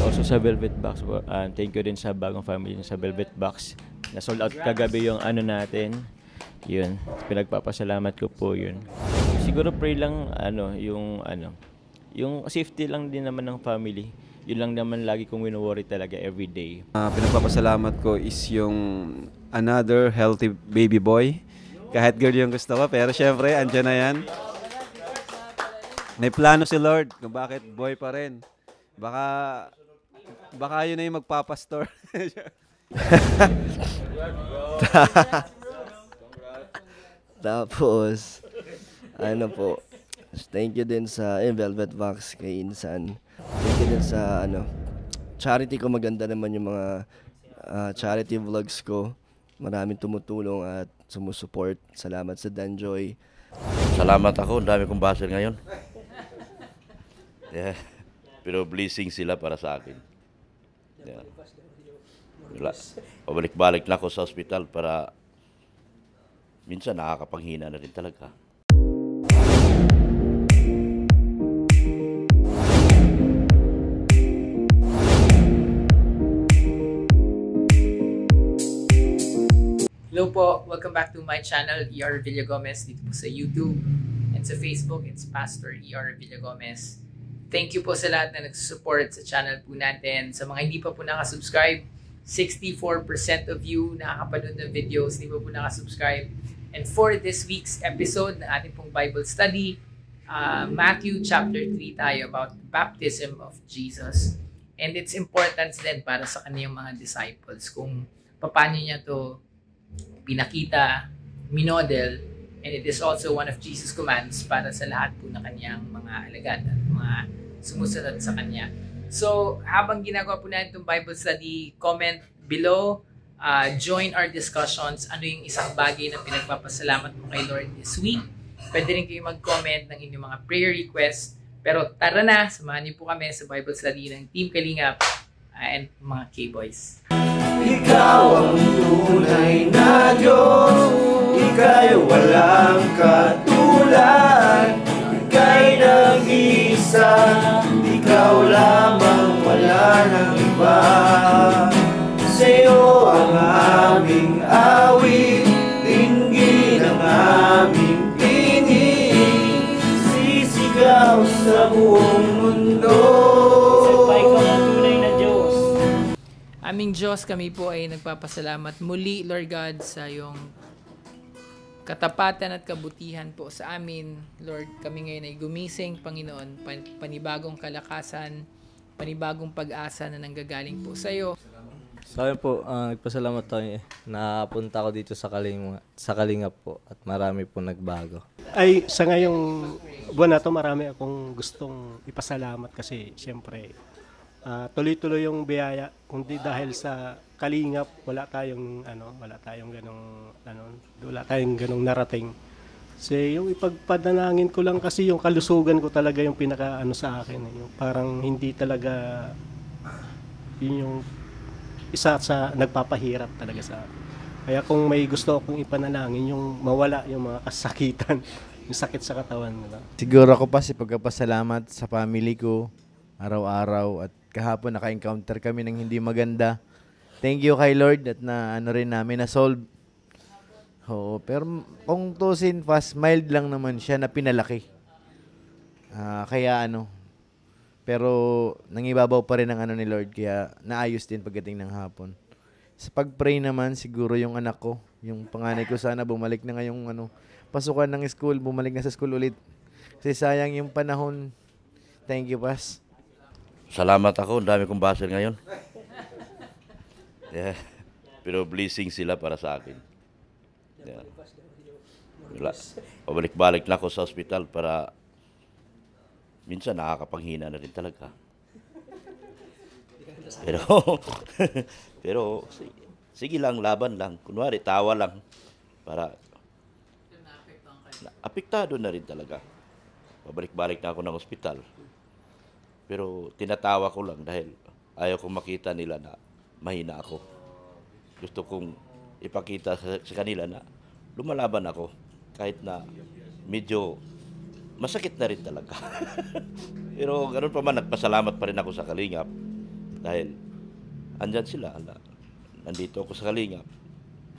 also sa Velvet Box. Thank you din sa bagong family sa Velvet Box. Na-sold out kagabi yung ano natin. Yun, pinagpapasalamat ko po yun. Siguro pray lang yung safety lang din naman ng family. Yun lang naman lagi kong wino-worry talaga every day. Pinagpapasalamat ko is yung another healthy baby boy. Kahit girl yung gusto ko, pero syempre, andyan na yan. May plano si Lord kung bakit boy pa rin. Baka yun na yung magpapastor. Tapos, ano po, thank you din sa Velvet Box kay Insan. Thank you din sa charity ko. Maganda naman yung mga charity vlogs ko. Maraming tumutulong at sumusuport. Salamat sa Danjoy. Salamat ako, ang dami kong basel ngayon. Yeah. Pero blessing sila para sa akin. Yeah. Pabalik-balik na ako sa ospital para minsan nakakapanghina na rin talaga. Hello po, welcome back to my channel, ER Villagomez, dito po sa YouTube and sa Facebook, it's Pastor ER Villagomez. Thank you po sa lahat na nagsusupport sa channel po natin. Sa mga hindi pa po nakasubscribe, 64% of you nakakapanood ng videos, hindi pa po nakasubscribe. And for this week's episode na ating pong Bible study, Matthew chapter 3 tayo about baptism of Jesus. And its importance din para sa kaniyang mga disciples kung paano niya to pinakita, minodel, and it is also one of Jesus' commands para sa lahat po na kanyang mga alagad at mga sumusunod sa kanya. So, habang ginagawa po natin itong Bible study, comment below, join our discussions, ano yung isang bagay na pinagpapasalamat mo kay Lord this week. Pwede rin kayo mag-comment ng inyong mga prayer requests. Pero tara na, samahan niyo po kami sa Bible study ng Team Kalingap and mga K-Boys. Ikaw ang tunay na Diyos, Ika'y walang katulad, Ika'y nag-isa, Ikaw lamang, wala nang iba. Sa'yo ang aming awit, dinggin ang aming tinig, sisigaw sa buong mundo. Aming Diyos, kami po ay nagpapasalamat muli, Lord God, sa iyong katapatan at kabutihan po sa amin. Lord, kami ngayon ay gumising, Panginoon, panibagong kalakasan, panibagong pag-asa na nanggagaling po sa iyo. Sa akin po, nagpasalamat tayo napunta ko dito sa Kalingap po at marami po nagbago. Ay, sa ngayong buwan na to, marami akong gustong ipasalamat kasi siyempre, tuloy-tuloy yung biyaya, kundi dahil sa Kalingap wala tayong ganong narating. So yung ipagpadanangin ko lang kasi yung kalusugan ko talaga yung pinaka sa akin, yung parang hindi talaga yun yung isa sa nagpapahirap talaga sa akin. Kaya kung may gusto akong ipanalangin, yung mawala yung mga kasakitan, yung sakit sa katawan nila. Siguro ako pa si pagkapasalamat sa family ko araw-araw at kahapon naka-encounter kami ng hindi maganda. Thank you kay Lord at rin namin na-solve. Pero kung tusin, fast, mild lang naman siya na pinalaki. Pero nangibabaw pa rin ang ni Lord kaya naayos din pagdating ng hapon. Sa pag-pray naman, siguro yung anak ko, yung panganay ko sana bumalik na ngayong pasukan ng school, bumalik na sa school ulit. Kasi sayang yung panahon. Thank you, Pas. Salamat ako, ang dami kong basel ngayon. Yeah. Pero blessing sila para sa akin. Yeah. Pabalik-balik na ako sa ospital para minsan nakakapanghina na rin talaga. Pero sige lang, laban lang. Kunwari, tawa lang. Para apektado na rin talaga. Pabalik-balik na ako ng ospital. Pero tinatawa ko lang dahil ayaw kong makita nila na mahina ako. Gusto kong ipakita sa kanila na lumalaban ako kahit na medyo masakit na rin talaga. Pero ganoon pa man, nagpasalamat pa rin ako sa Kalingap Dahil andyan sila. Nandito ako sa Kalingap.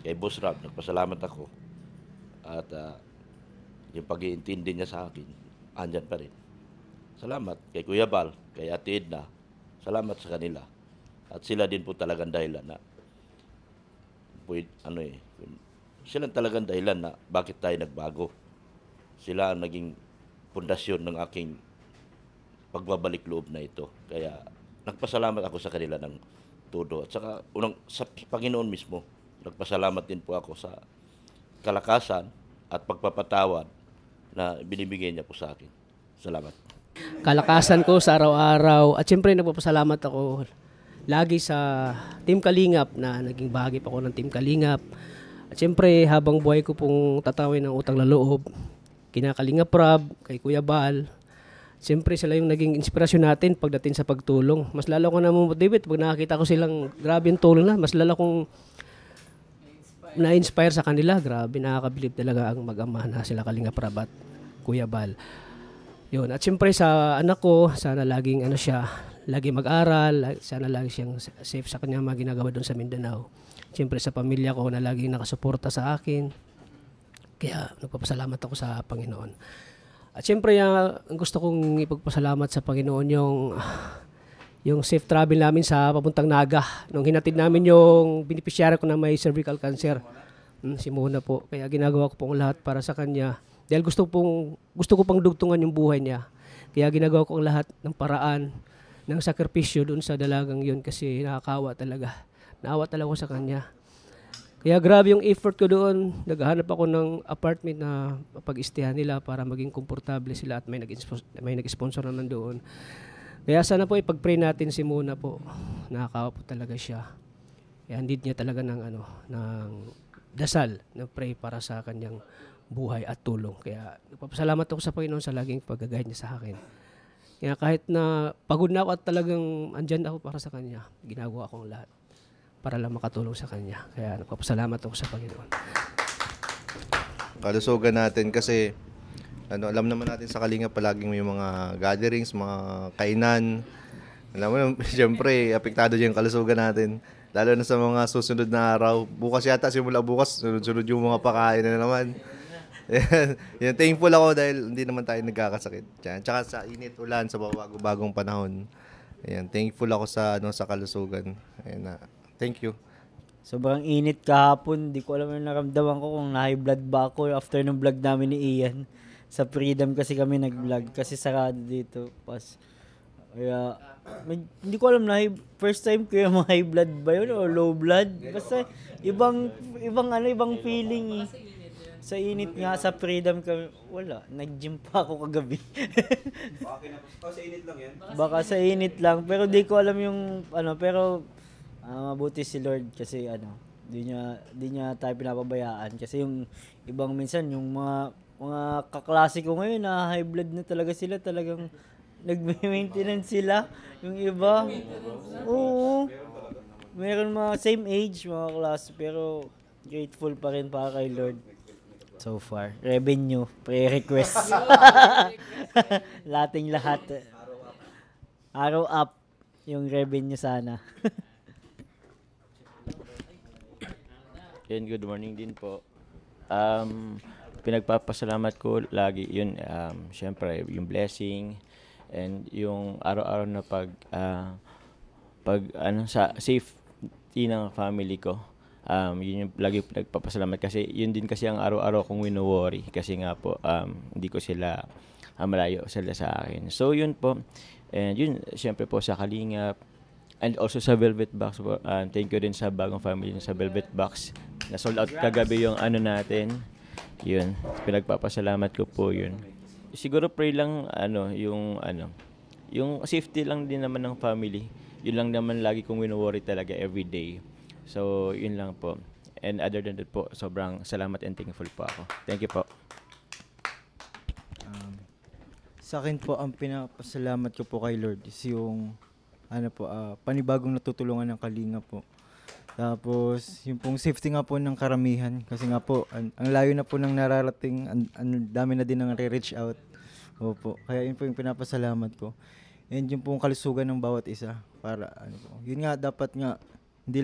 Kay Boss Rab, nagpasalamat ako. At yung pag-iintindi niya sa akin, andyan pa rin. Salamat kay Kuya Bal, kay Ate Edna. Salamat sa kanila. At sila din po talagang dahilan na sila talagang dahilan na bakit tayo nagbago. Sila ang naging pundasyon ng aking pagbabalik loob na ito. Kaya nagpasalamat ako sa kanila ng todo. At saka sa Panginoon mismo, nagpasalamat din po ako sa kalakasan at pagpapatawad na binibigay niya po sa akin. Salamat. Kalakasan ko sa araw-araw at siyempre nagpapasalamat ako lagi sa Team Kalingap na naging bahagi pa ako ng Team Kalingap. At siyempre habang buhay ko pong tatawin ng utang na loob, kina Kalingap Rab, kay Kuya Bal, siyempre sila yung naging inspirasyon natin pagdating sa pagtulong. Mas lalo ko na motivate pag nakakita ko silang grabe yung tulong na, mas lalo kong na-inspire sa kanila. Grabe, nakakabilib talaga ang mag-ama na sila Kalingap Rab at Kuya Bal. Yun. At siyempre sa anak ko, sana laging lagi mag-aral, sana lagi siyang safe sa kanyang mga ginagawa doon sa Mindanao. Siyempre sa pamilya ko na laging nakasuporta sa akin. Kaya nagpapasalamat ako sa Panginoon. At siyempre ang gusto kong ipagpasalamat sa Panginoon yung safe travel namin sa papuntang Naga. Nung hinatid namin yung beneficiary ko na may cervical cancer, si Mona po. Kaya ginagawa ko pong lahat para sa kanya. Dahil gusto ko pang dugtungan yung buhay niya. Kaya ginagawa ko ang lahat ng paraan, ng sakripisyo doon sa dalagang yun kasi nakakawa talaga. Naawa talaga ako sa kanya. Kaya grabe yung effort ko doon. Naghahanap ako ng apartment na pag-istehan nila para maging komportable sila at may nag-sponsor na nandoon. Kaya sana po ipag-pray natin si Mona po. Nakakawa po talaga siya. Kaya need niya talaga ng dasal, ng pray para sa kanyang buhay at tulong. Kaya nagpapasalamat ako sa Panginoon sa laging pag-guide niya sa akin. Kaya kahit na pagod na ako at talagang andyan ako para sa kanya, ginagawa ko ang lahat para lang makatulong sa kanya. Kaya nagpapasalamat ako sa Panginoon. Kalusugan natin kasi alam naman natin sa Kalingap palaging may mga gatherings, mga kainan. Alam mo, siyempre, apektado dyan yung kalusugan natin. Lalo na sa mga susunod na araw. Bukas yata, simula bukas, sunod yung mga pakain na naman. Yan, thankful ako dahil hindi naman tayo nagkakasakit. Yan. Tsaka sa init, ulan, sa bagong panahon. Ayan, thankful ako sa kalusugan. Ayan, thank you. Sobrang init kahapon. Di ko alam yung naramdaman ko kung na-high blood ba ako after ng vlog namin ni Ian. Sa Freedom kasi kami nag-vlog kasi sarado dito. Kaya, hindi ko alam na first time ko yung high blood ba yun o low blood. Basta ibang feeling eh. Sa init nga, sa Freedom kami, wala. Nag-gym pa ako kagabi. Baka sa init lang yan? Baka sa init lang. Pero di ko alam yung, pero mabuti si Lord kasi, di niya tayo pinapabayaan. Kasi yung ibang minsan, yung mga kaklase ko ngayon, na high blood na talaga sila, talagang nag-maintenance sila. Yung iba, oo. Meron mga same age, mga klase, pero grateful pa rin para kay Lord. So far, revenue, pre-request. Lating lahat. Araw up yung revenue sana. Good morning din po. Pinagpapasalamat ko lagi yun, syempre yung blessing and yung araw-araw na sa safety ng family ko. Yun yung lagi nagpapasalamat kasi yun din kasi ang araw-araw kong wino-worry kasi nga po hindi ko sila malayo sila sa akin. So yun po. And yun syempre po sa Kalingap and also sa Velvet Box po. Thank you din sa bagong family sa Velvet Box. Na sold out kagabi yung natin. Yun. Pinagpapasalamat ko po yun. Siguro pray lang yung safety lang din naman ng family. Yun lang naman lagi kong wino-worry talaga every day. So, yun lang po. And other than that po, sobrang salamat and thankful po ako. Thank you po. Sa akin po, ang pinapasalamat ko po kay Lord is yung panibagong natutulungan ng Kalingap po. Tapos, yung pong safety nga po ng karamihan. Kasi nga po, ang layo na po ng nararating, ang dami na din nang re-reach out. Opo. Kaya yun po yung pinapasalamat ko. and yung pong kalusugan ng bawat isa para ano po. Yun nga dapat nga hindi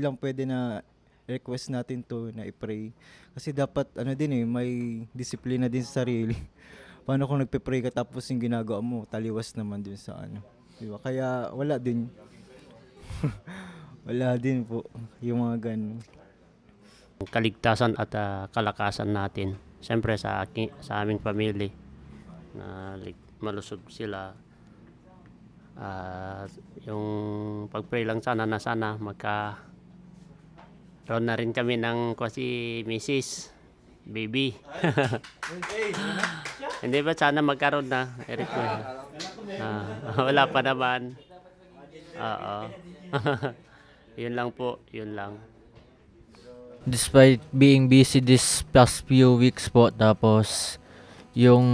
lang pwede na request natin to na i-pray kasi dapat ano din may disiplina din sa sarili. Paano kung nagpe-pray ka tapos yung ginagawa mo taliwas naman dun sa ano, di ba? Kaya wala din wala din po yung mga ganun. Kaligtasan at kalakasan natin. Siyempre sa aming pamilya na malusog sila. Yung pag-pray lang sana magkaroon na rin kami ng kasi Mrs. Baby. Hindi ba sana magkaroon na? Eric, wala pa naman. Oo. Yun lang po, yun lang. Despite being busy this past few weeks po, tapos yung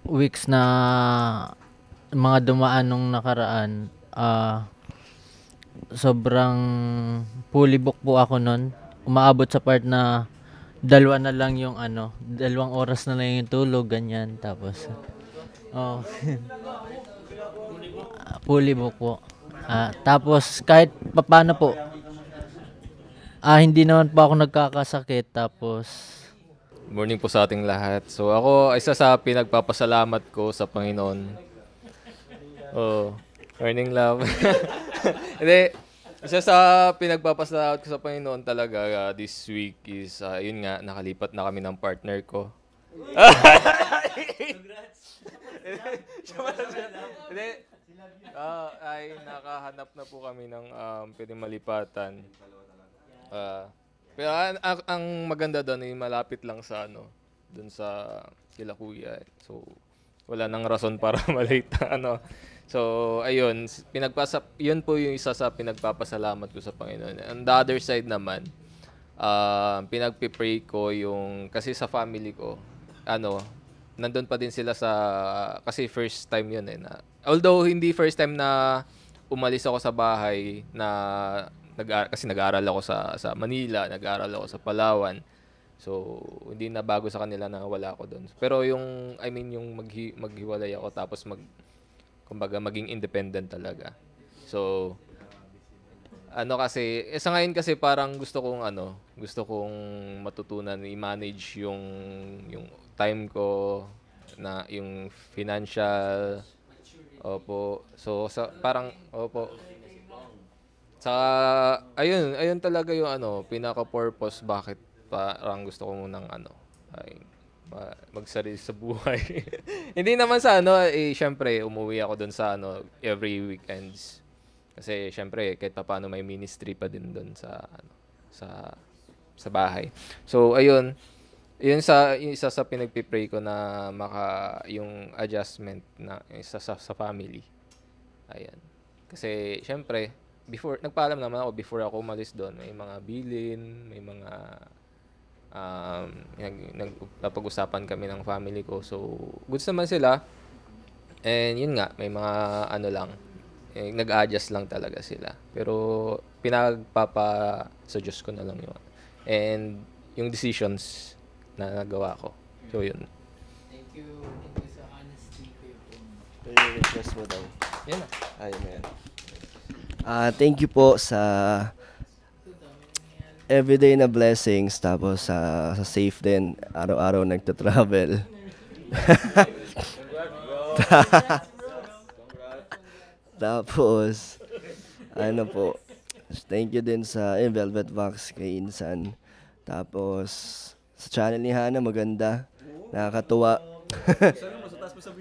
weeks na mga dumaan nung nakaraan, sobrang fully booked po ako nun. Umaabot sa part na 2 na lang yung 2 oras na lang yung tulog, ganyan. Tapos fully booked po. Tapos kahit paano po, hindi naman po ako nagkakasakit. Tapos morning po sa ating lahat. So ako, isa sa pinagpapasalamat ko sa Panginoon. Morning love. Hindi, isa sa pinagpapasalamat ko sa Panginoon talaga this week is, yun nga, nakalipat na kami ng partner ko. Hindi, ay nakahanap na po kami ng pwedeng malipatan. Pero ang maganda doon ay malapit lang sa doon sa kila kuya. So wala nang rason para malate So ayun, yun po yung isa sa pinagpapasalamat ko sa Panginoon. On the other side naman, pinagpipray ko yung kasi sa family ko, nandun pa din sila kasi first time yun although hindi first time na umalis ako sa bahay kasi nag-aaral ako sa Manila, nag-aaral ako sa Palawan. So, hindi na bago sa kanila na wala ako doon. Pero yung maghiwalay ako tapos kumbaga maging independent talaga. So, kasi sa ngayon kasi parang gusto kong matutunan i-manage yung time ko na yung financial. Opo. So, ayun talaga yung pinaka-purpose bakit parang gusto ko munang magsarili sa buhay. Hindi naman sa syempre umuwi ako doon sa every weekends. Kasi syempre kahit paano may ministry pa din doon sa bahay. So ayun, isa sa pinagpipray ko na yung adjustment na isa sa family. Ayan. Kasi syempre nagpaalam naman ako before ako umalis doon. May mga bilin, may mga napag-usapan kami ng family ko. So, goods naman sila. And yun nga, may mga nag-adjust lang talaga sila. Pero sa Diyos ko na lang yun. And yung decisions na nagawa ko. So, yun. Thank you sa honesty ko yun. Pero yung request mo daw. Yan na. Ayun. Thank you po sa everyday na blessings, tapos sa safe din, araw-araw nagta-travel. Tapos thank you din sa Velvet Vox kay Insan. Tapos sa channel ni Hana, maganda, nakakatuwa.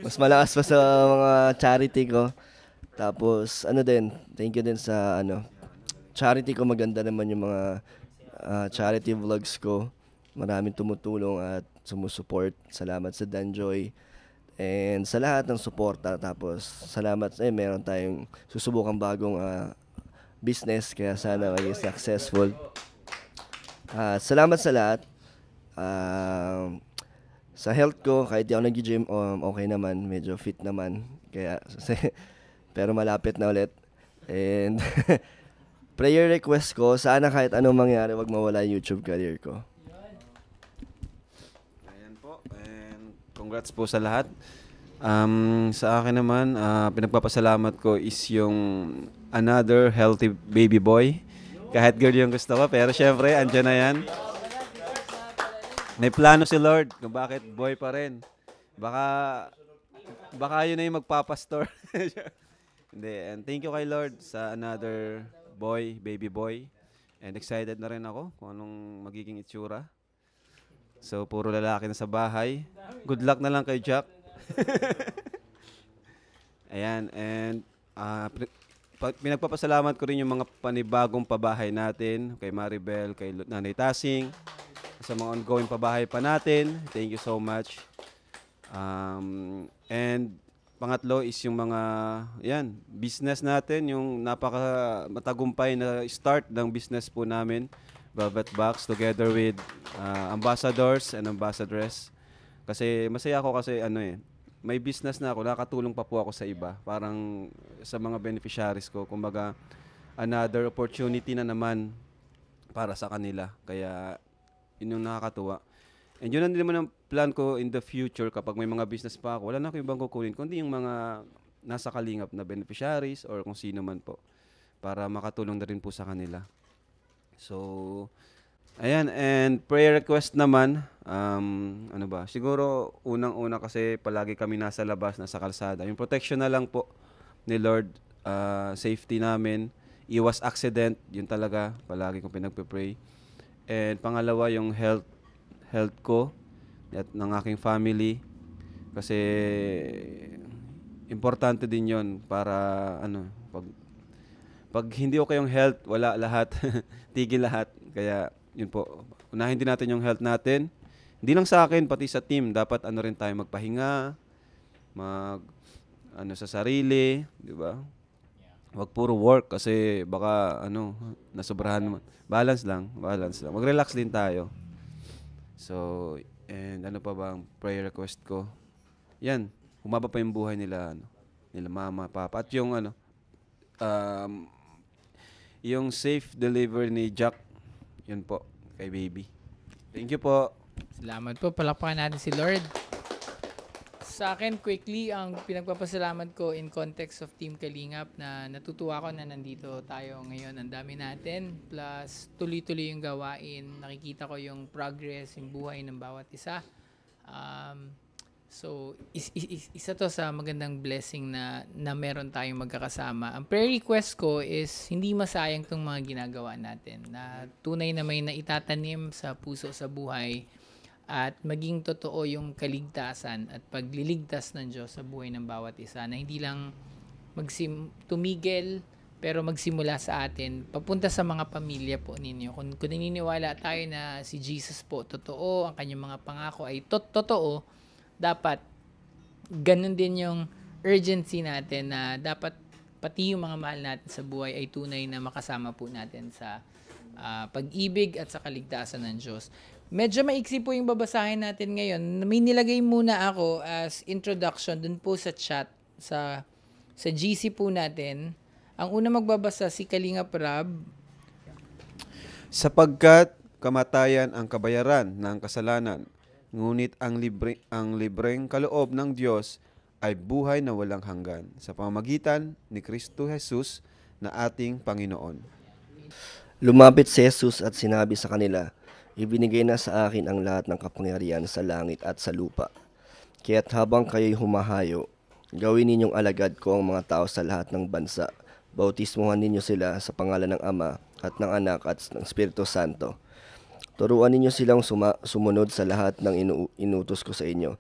Mas malakas pa sa mga charity ko. Tapos thank you din sa charity ko, maganda naman yung mga charity vlogs ko. Maraming tumutulong at sumusuport. Salamat sa Danjoy and sa lahat ng suporta. Tapos salamat meron tayong susubukang bagong business, kaya sana maging successful. Salamat sa lahat. Sa health ko, kahit di ako nag-gym, okay naman, medyo fit naman. Kaya pero malapit na ulit. And prayer request ko, sana kahit anong mangyari, wag mawala yung YouTube career ko. Ayan po. And congrats po sa lahat. Sa akin naman, pinagpapasalamat ko is yung another healthy baby boy. Kahit girl yung gusto ko, pero syempre, andyan na yan. May plano si Lord kung bakit boy pa rin. Baka yun na yung magpapastor. Hindi, and thank you kay Lord sa another boy, baby boy. And excited na rin ako kung anong magiging itsura. So, puro lalaki na sa bahay. Good luck na lang kay Jack. Ayan, and pinagpapasalamat ko rin yung mga panibagong pabahay natin, kay Maribel, kay Nanay Tasing, sa mga ongoing pabahay pa natin. Thank you so much. And pangatlo is yung mga business natin, yung napaka matagumpay na start ng business po namin, Velvet Box, together with ambassadors and ambassadress. Kasi masaya ako kasi may business na ako, nakatulong pa po ako sa iba, parang sa mga beneficiaries ko, kumbaga another opportunity na naman para sa kanila. Kaya yun yung nakakatuwa. And yun din naman ang plan ko in the future kapag may mga business pa ako. Wala na ako ibang kukunin, kundi yung mga nasa kalingap na beneficiaries or kung sino man po para makatulong na rin po sa kanila. So, ayan. And prayer request naman, siguro unang-una kasi palagi kami nasa labas, nasa kalsada. Yung protection na lang po ni Lord, safety namin, iwas accident, yun talaga, palagi kong pinagpe-pray. And pangalawa, yung health ko at ng aking family, kasi importante din yon para pag hindi okay yung health, wala lahat, tigil lahat. Kaya yun po, unahin din natin yung health natin, hindi lang sa akin, pati sa team. Dapat rin tayo magpahinga, sa sarili, di ba? Wag puro work kasi baka nasobrahan naman. Balance lang. Mag-relax din tayo. So, and ano pa ba ang prayer request ko? Yan, humaba pa yung buhay nila mama, papa. At yung yung safe delivery ni Jack, yun po, kay baby. Thank you po. Salamat po. Palakpakan natin si Lord. Sa akin, quickly, ang pinagpapasalamat ko in context of Team Kalingap na natutuwa ko na nandito tayo ngayon. Ang dami natin. Plus, tuloy-tuloy yung gawain. Nakikita ko yung progress, yung buhay ng bawat isa. So, isa to sa magandang blessing na meron tayong magkakasama. Ang prayer request ko is hindi masayang tong mga ginagawa natin. Na tunay na may naitatanim sa puso, sa buhay. At maging totoo yung kaligtasan at pagliligtas ng Diyos sa buhay ng bawat isa. Na hindi lang tumigil, pero magsimula sa atin. Papunta sa mga pamilya po ninyo. Kung naniniwala tayo na si Jesus po totoo, ang kanyang mga pangako ay totoo, dapat ganun din yung urgency natin na dapat pati yung mga mahal natin sa buhay ay tunay na makasama po natin sa pag-ibig at sa kaligtasan ng Diyos. Medyo maiksi po yung babasahin natin ngayon. May nilagay muna ako as introduction dun po sa chat, sa GC po natin. Ang una magbabasa si Kalingap Rab. Sapagkat kamatayan ang kabayaran ng kasalanan, ngunit ang libreng kaloob ng Diyos ay buhay na walang hanggan sa pamamagitan ni Kristo Jesus na ating Panginoon. Lumapit si Jesus at sinabi sa kanila, ibinigay na sa akin ang lahat ng kapangyarihan sa langit at sa lupa. Kaya't habang kayo'y humahayo, gawin ninyong alagad ko ang mga tao sa lahat ng bansa. Bautismuhan ninyo sila sa pangalan ng Ama at ng Anak at ng Espiritu Santo. Turuan ninyo silang sumunod sa lahat ng inutos ko sa inyo.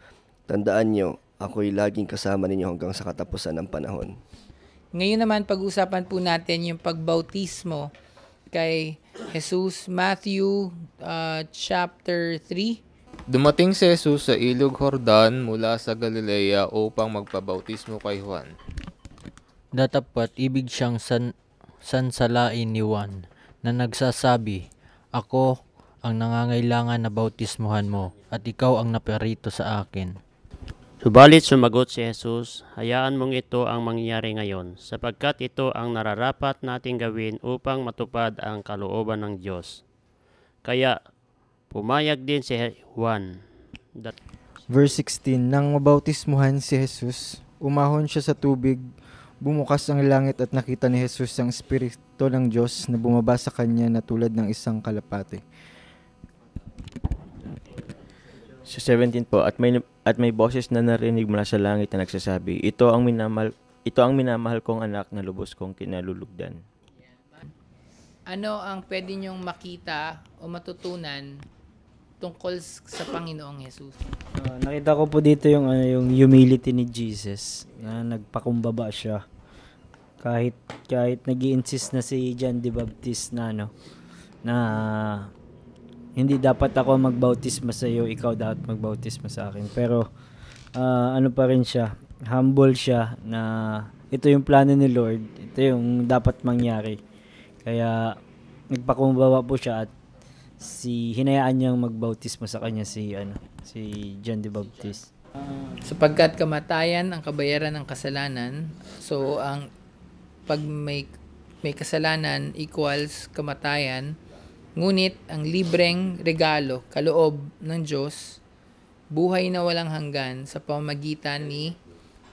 Tandaan nyo, ako'y laging kasama ninyo hanggang sa katapusan ng panahon. Ngayon naman, pag-usapan po natin yung pagbautismo kay Jesus. Matthew chapter 3. Dumating si Jesus sa ilog Jordan mula sa Galilea upang magpabautismo kay Juan. Datapwat ibig siyang sansalain ni Juan na nagsasabi, ako ang nangangailangan na bautismuhan mo at ikaw ang naparito sa akin. Subalit sumagot si Jesus, hayaan mong ito ang mangyayari ngayon, sapagkat ito ang nararapat nating gawin upang matupad ang kalooban ng Diyos. Kaya pumayag din si Juan. Verse 16, nang mabautismuhan si Jesus, umahon siya sa tubig, bumukas ang langit at nakita ni Jesus ang Espiritu ng Diyos na bumaba sa kanya na tulad ng isang kalapate. Sa 17 po, at may boses na narinig mula sa langit na nagsasabi, ito ang minamahal kong anak na lubos kong kinalulugdan. Ano ang pwede nyong makita o matutunan tungkol sa Panginoong Jesus? Nakita ko po dito yung humility ni Jesus na nagpakumbaba siya. Kahit nag-i-insist na si John the Baptist na hindi dapat ako magbautisma sa iyo, ikaw dapat magbautisma sa akin. Pero pa rin siya, humble siya na ito yung plano ni Lord, ito yung dapat mangyari. Kaya nagpakumbaba po siya at hinayaan niyang magbautismo sa kanya si John the Baptist. Sapagkat kamatayan ang kabayaran ng kasalanan, so ang pag may kasalanan equals kamatayan, ngunit ang libreng regalo, kaloob ng Diyos, buhay na walang hanggan sa pamamagitan ni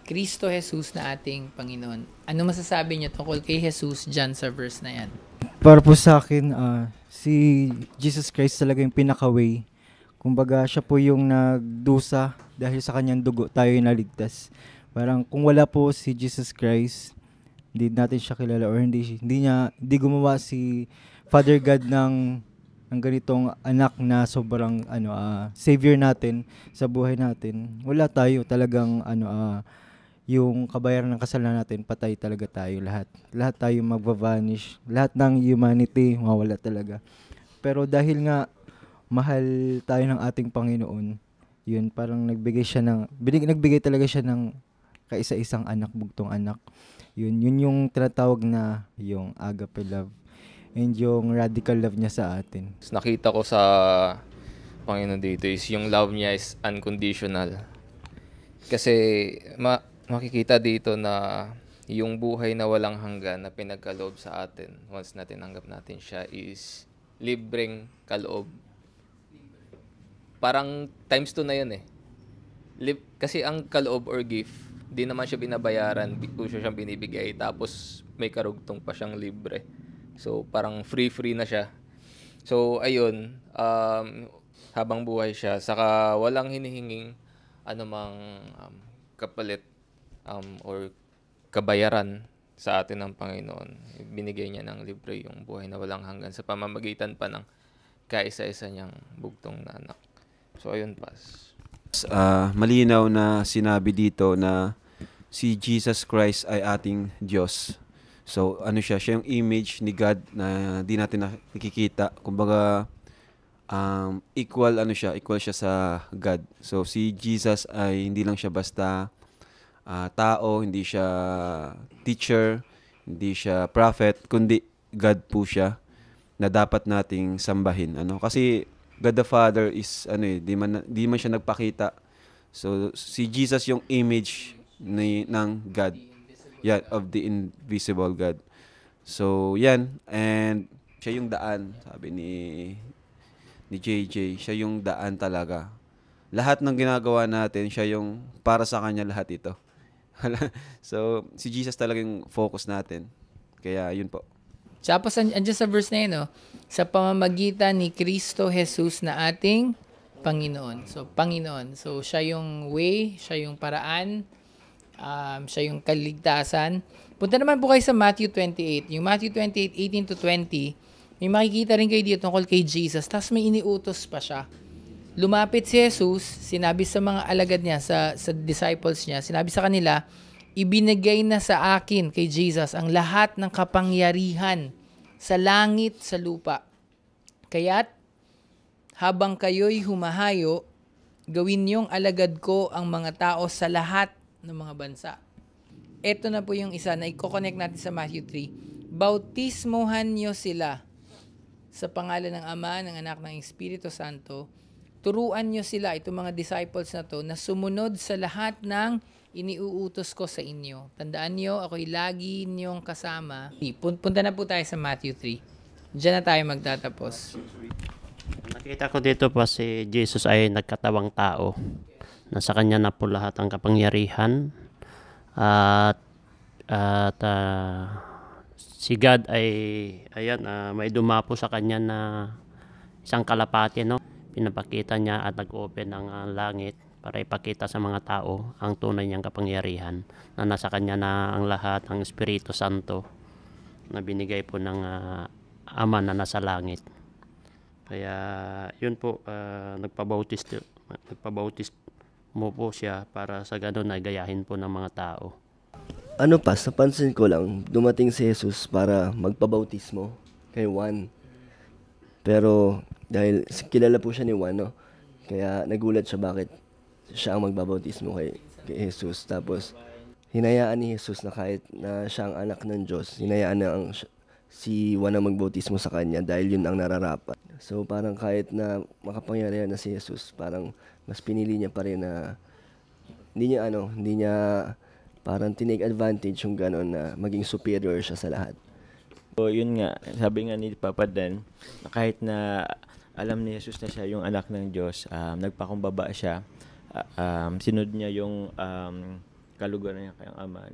Kristo Jesus na ating Panginoon. Ano masasabi niyo tungkol kay Jesus dyan sa verse na yan? Para po sa akin, si Jesus Christ talaga yung pinaka-way. Kumbaga, siya po yung nagdusa dahil sa kanyang dugo tayo yung naligtas. Parang kung wala po si Jesus Christ, hindi natin siya kilala or hindi gumawa si Father God ng ganitong anak na sobrang savior natin sa buhay natin. Wala tayo talagang yung kabayaran ng kasalanan natin, patay talaga tayo lahat. Lahat tayo magva-vanish. Lahat ng humanity mawala talaga. Pero dahil nga mahal tayo ng ating Panginoon, yun parang nagbigay talaga siya ng kaisa-isang anak, bugtong anak. Yun yung tinatawag na yung agape love and yung radical love niya sa atin. Nakita ko sa Panginoon dito is yung love niya is unconditional. Kasi makikita dito na yung buhay na walang hanggan na pinagkaloob sa atin once na tinanggap natin siya is libreng kaloob. Parang times 2 na yun eh. Kasi ang kaloob or gift, di naman siya binabayaran, siya siyang binibigay, tapos may karugtong pa siyang libre. So parang free na siya. So ayun, habang buhay siya, saka walang hinihinging anumang kapalit or kabayaran sa atin ng Panginoon. Binigay niya ng libre yung buhay na walang hanggan sa pamamagitan pa ng kaisa-isa niyang bugtong na anak. So ayun, Pas. Malinaw na sinabi dito na si Jesus Christ ay ating Diyos. So siya yung image ni God na di natin nakikita. Kumbaga equal siya sa God. So si Jesus ay hindi lang siya basta tao, hindi siya teacher, hindi siya prophet, kundi God po siya na dapat nating sambahin. Kasi God the Father is di man siya nagpakita. So si Jesus yung image ng God. Yeah, of the invisible God. So yan, and siya yung daan, sabi ni JJ, siya yung daan talaga. Lahat ng ginagawa natin, siya yung para sa kanya lahat ito. So, si Jesus talaga yung focus natin. Kaya, yun po. Tapos, andyan sa verse na yun, sa pamamagitan ni Kristo Jesus na ating Panginoon. So, Panginoon. So, siya yung way, siya yung paraan, siya yung kaligtasan. Punta naman po kayo sa Matthew 28. Yung Matthew 28, 18 to 20, may makikita rin kayo dito tungkol kay Jesus. Tapos may iniutos pa siya. Lumapit si Jesus, sinabi sa mga alagad niya, sa disciples niya, sinabi sa kanila, ibinigay na sa akin, kay Jesus, ang lahat ng kapangyarihan sa langit, sa lupa. Kaya't, habang kayo'y humahayo, gawin niyong alagad ko ang mga tao sa lahat ng mga bansa. Ito na po yung isa na i-connect natin sa Matthew 3. Bautismohan niyo sila sa pangalan ng Ama, ng Anak, ng Espiritu Santo. Turuan nyo sila, itong mga disciples na to, na sumunod sa lahat ng iniuutos ko sa inyo. Tandaan nyo, ako'y lagi niyong kasama. Punta na po tayo sa Matthew 3. Diyan na tayo magtatapos. Nakita ko dito pa si Jesus ay nagkatawang tao. Nasa kanya na po lahat ang kapangyarihan. At si God ay may dumapo sa kanya na isang kalapati, no? Pinapakita niya at nag-open ang langit para ipakita sa mga tao ang tunay niyang kapangyarihan na nasa kanya na ang lahat, ang Espiritu Santo na binigay po ng Ama na nasa langit. Kaya yun po, nagpabautis mo po siya para sa ganun ay gayahin po ng mga tao. Ano pa, napansin ko lang, dumating si Jesus para magpabautismo kay Juan. Pero dahil kilala po siya ni Juan, no? Kaya nagulat siya bakit siya ang magbabautismo kay Jesus. Tapos hinayaan ni Jesus na kahit na siya ang anak ng Diyos, hinayaan na si Juan ang magbautismo sa kanya dahil yun ang nararapat. So parang kahit na makapangyarihan na si Jesus, parang mas pinili niya pa rin na hindi niya parang tinake advantage yung gano'n na maging superior siya sa lahat. So yun nga, sabi nga ni Papa Dan, na kahit na alam ni Jesus na siya yung anak ng Diyos, nagpakumbaba siya, sinod niya yung kaluguran niya kayang ama.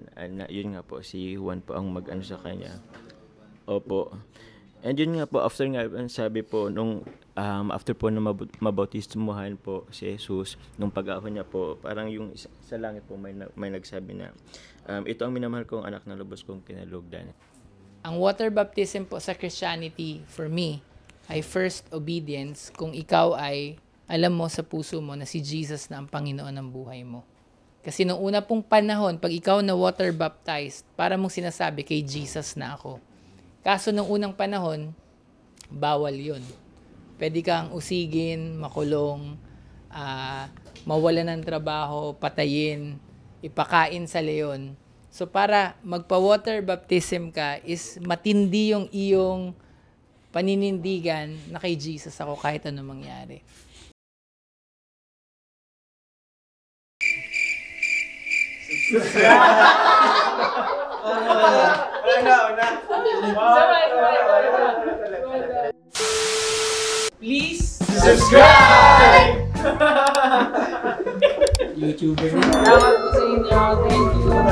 Yun nga po, si Juan po ang mag-ano sa kanya. Opo. And yun nga po, after nga, sabi po, after po na mabautismuhan po si Jesus, nung pag-ahon niya po, parang yung sa langit po may nagsabi na, ito ang minamahal kong anak na lubos kong kinalugdan. Ang water baptism po sa Christianity, for me, ay first obedience kung ikaw ay alam mo sa puso mo na si Jesus na ang Panginoon ng buhay mo. Kasi noong una pong panahon, pag ikaw na water baptized, para mong sinasabi kay Jesus na ako. Kaso nung unang panahon, bawal yun. Pwede kang usigin, makulong, mawalan ng trabaho, patayin, ipakain sa leon. So para magpa-water baptism ka is matindi yung iyong paninindigan na kay Jesus ako kahit ano mangyari. Please subscribe! YouTuber. Salamat po sa inyo. Thank you.